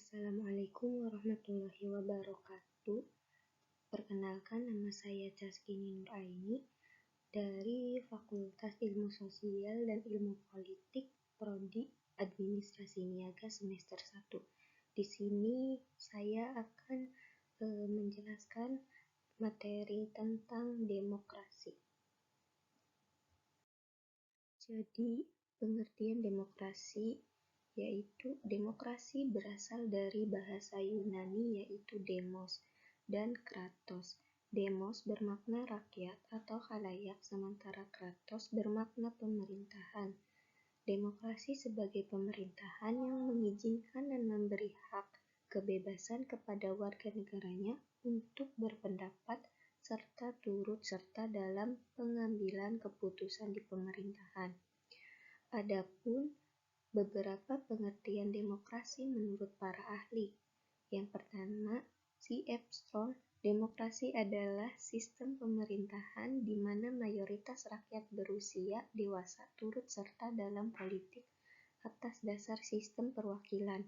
Assalamualaikum warahmatullahi wabarakatuh. Perkenalkan, nama saya Caskini Nuraini dari Fakultas Ilmu Sosial dan Ilmu Politik, Prodi Administrasi Niaga semester 1. Di sini saya akan menjelaskan materi tentang demokrasi. Jadi, pengertian demokrasi yaitu demokrasi berasal dari bahasa Yunani yaitu demos dan kratos. Demos bermakna rakyat atau khalayak, sementara kratos bermakna pemerintahan. Demokrasi sebagai pemerintahan yang mengizinkan dan memberi hak kebebasan kepada warga negaranya untuk berpendapat serta turut serta dalam pengambilan keputusan di pemerintahan. Adapun beberapa pengertian demokrasi menurut para ahli. Yang pertama, C.F. Strong, demokrasi adalah sistem pemerintahan di mana mayoritas rakyat berusia dewasa turut serta dalam politik atas dasar sistem perwakilan,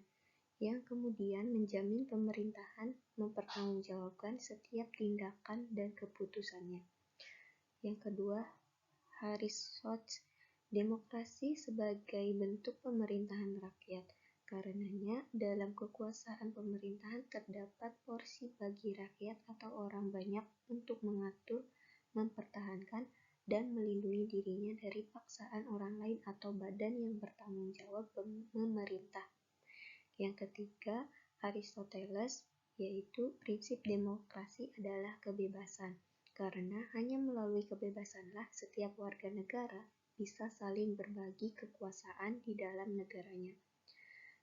yang kemudian menjamin pemerintahan mempertanggungjawabkan setiap tindakan dan keputusannya. Yang kedua, Harris Schott, demokrasi sebagai bentuk pemerintahan rakyat. Karenanya, dalam kekuasaan pemerintahan terdapat porsi bagi rakyat atau orang banyak untuk mengatur, mempertahankan, dan melindungi dirinya dari paksaan orang lain atau badan yang bertanggung jawab memerintah. Yang ketiga, Aristoteles, yaitu prinsip demokrasi adalah kebebasan. Karena hanya melalui kebebasanlah setiap warga negara bisa saling berbagi kekuasaan di dalam negaranya.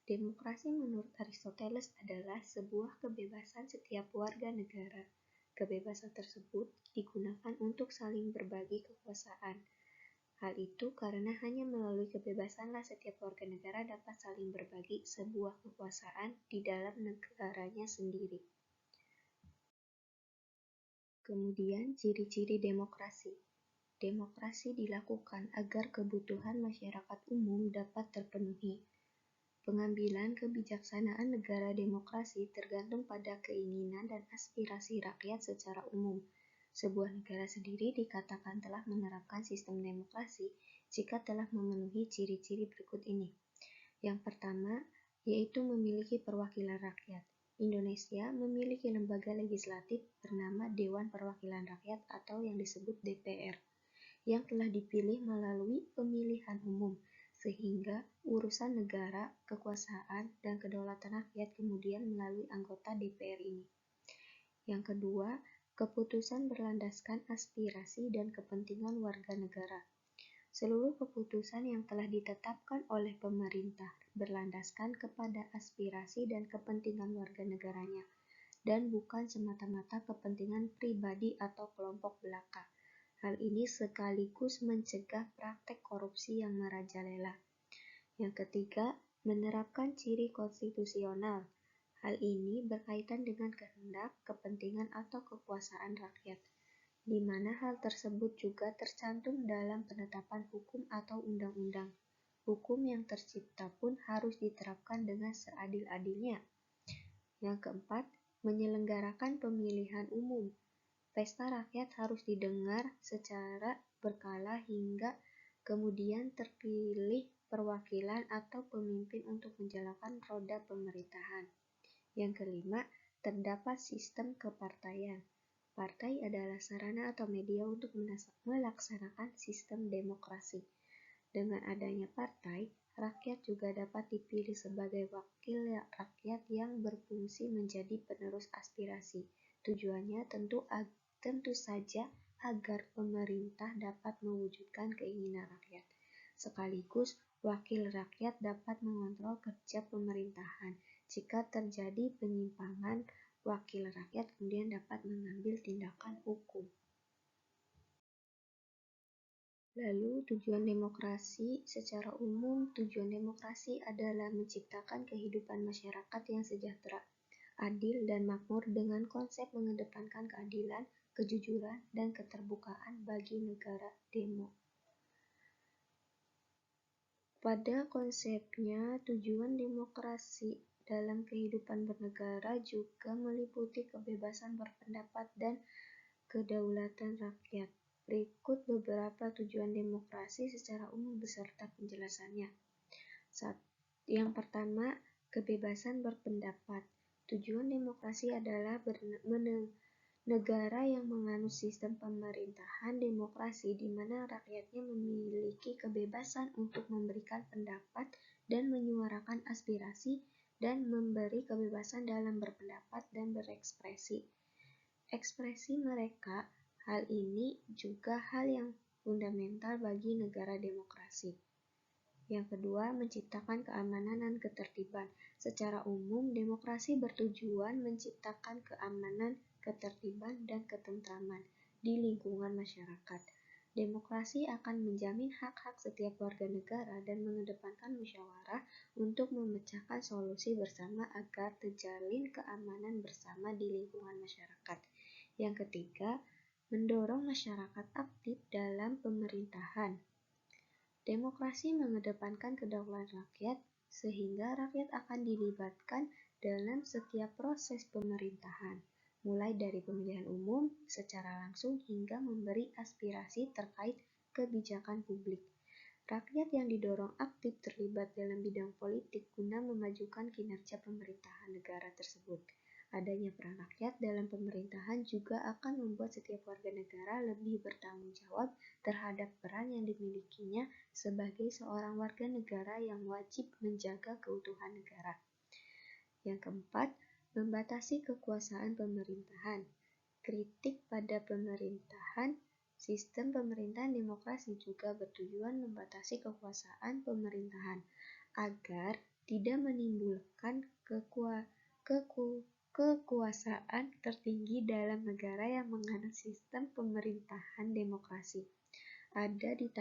Demokrasi menurut Aristoteles adalah sebuah kebebasan setiap warga negara. Kebebasan tersebut digunakan untuk saling berbagi kekuasaan. Hal itu karena hanya melalui kebebasanlah setiap warga negara dapat saling berbagi sebuah kekuasaan di dalam negaranya sendiri. Kemudian, ciri-ciri demokrasi. Demokrasi dilakukan agar kebutuhan masyarakat umum dapat terpenuhi. Pengambilan kebijaksanaan negara demokrasi tergantung pada keinginan dan aspirasi rakyat secara umum. Sebuah negara sendiri dikatakan telah menerapkan sistem demokrasi jika telah memenuhi ciri-ciri berikut ini. Yang pertama, yaitu memiliki perwakilan rakyat. Indonesia memiliki lembaga legislatif bernama Dewan Perwakilan Rakyat atau yang disebut DPR, yang telah dipilih melalui pemilihan umum, sehingga urusan negara, kekuasaan, dan kedaulatan rakyat kemudian melalui anggota DPR ini. Yang kedua, keputusan berlandaskan aspirasi dan kepentingan warga negara. Seluruh keputusan yang telah ditetapkan oleh pemerintah berlandaskan kepada aspirasi dan kepentingan warga negaranya, dan bukan semata-mata kepentingan pribadi atau kelompok belaka. Hal ini sekaligus mencegah praktek korupsi yang merajalela. Yang ketiga, menerapkan ciri konstitusional. Hal ini berkaitan dengan kehendak, kepentingan, atau kekuasaan rakyat, di mana hal tersebut juga tercantum dalam penetapan hukum atau undang-undang. Hukum yang tercipta pun harus diterapkan dengan seadil-adilnya. Yang keempat, menyelenggarakan pemilihan umum. Pesta rakyat harus didengar secara berkala hingga kemudian terpilih perwakilan atau pemimpin untuk menjalankan roda pemerintahan. Yang kelima, terdapat sistem kepartaian. Partai adalah sarana atau media untuk melaksanakan sistem demokrasi. Dengan adanya partai, rakyat juga dapat dipilih sebagai wakil rakyat yang berfungsi menjadi penerus aspirasi. Tujuannya tentu saja agar pemerintah dapat mewujudkan keinginan rakyat. Sekaligus, wakil rakyat dapat mengontrol kerja pemerintahan. Jika terjadi penyimpangan, wakil rakyat kemudian dapat mengambil tindakan hukum. Lalu, tujuan demokrasi secara umum, tujuan demokrasi adalah menciptakan kehidupan masyarakat yang sejahtera, adil, dan makmur dengan konsep mengedepankan keadilan, kejujuran, dan keterbukaan bagi negara demo. Pada konsepnya, tujuan demokrasi dalam kehidupan bernegara juga meliputi kebebasan berpendapat dan kedaulatan rakyat. Berikut beberapa tujuan demokrasi secara umum beserta penjelasannya. Yang pertama, kebebasan berpendapat. Tujuan demokrasi adalah negara yang menganut sistem pemerintahan demokrasi di mana rakyatnya memiliki kebebasan untuk memberikan pendapat dan menyuarakan aspirasi dan memberi kebebasan dalam berpendapat dan berekspresi. Ekspresi mereka, hal ini juga hal yang fundamental bagi negara demokrasi. Yang kedua, menciptakan keamanan dan ketertiban. Secara umum, demokrasi bertujuan menciptakan keamanan, ketertiban, dan ketentraman di lingkungan masyarakat. Demokrasi akan menjamin hak-hak setiap warga negara dan mengedepankan musyawarah untuk memecahkan solusi bersama agar terjalin keamanan bersama di lingkungan masyarakat. Yang ketiga, mendorong masyarakat aktif dalam pemerintahan. Demokrasi mengedepankan kedaulatan rakyat, sehingga rakyat akan dilibatkan dalam setiap proses pemerintahan, mulai dari pemilihan umum secara langsung hingga memberi aspirasi terkait kebijakan publik. Rakyat yang didorong aktif terlibat dalam bidang politik guna memajukan kinerja pemerintahan negara tersebut. Adanya peran rakyat dalam pemerintahan juga akan membuat setiap warga negara lebih bertanggung jawab terhadap peran yang dimilikinya sebagai seorang warga negara yang wajib menjaga keutuhan negara. Yang keempat, membatasi kekuasaan pemerintahan. Kritik pada pemerintahan. Sistem pemerintahan demokrasi juga bertujuan membatasi kekuasaan pemerintahan agar tidak menimbulkan kekuasaan tertinggi dalam negara yang menganut sistem pemerintahan demokrasi. Ada di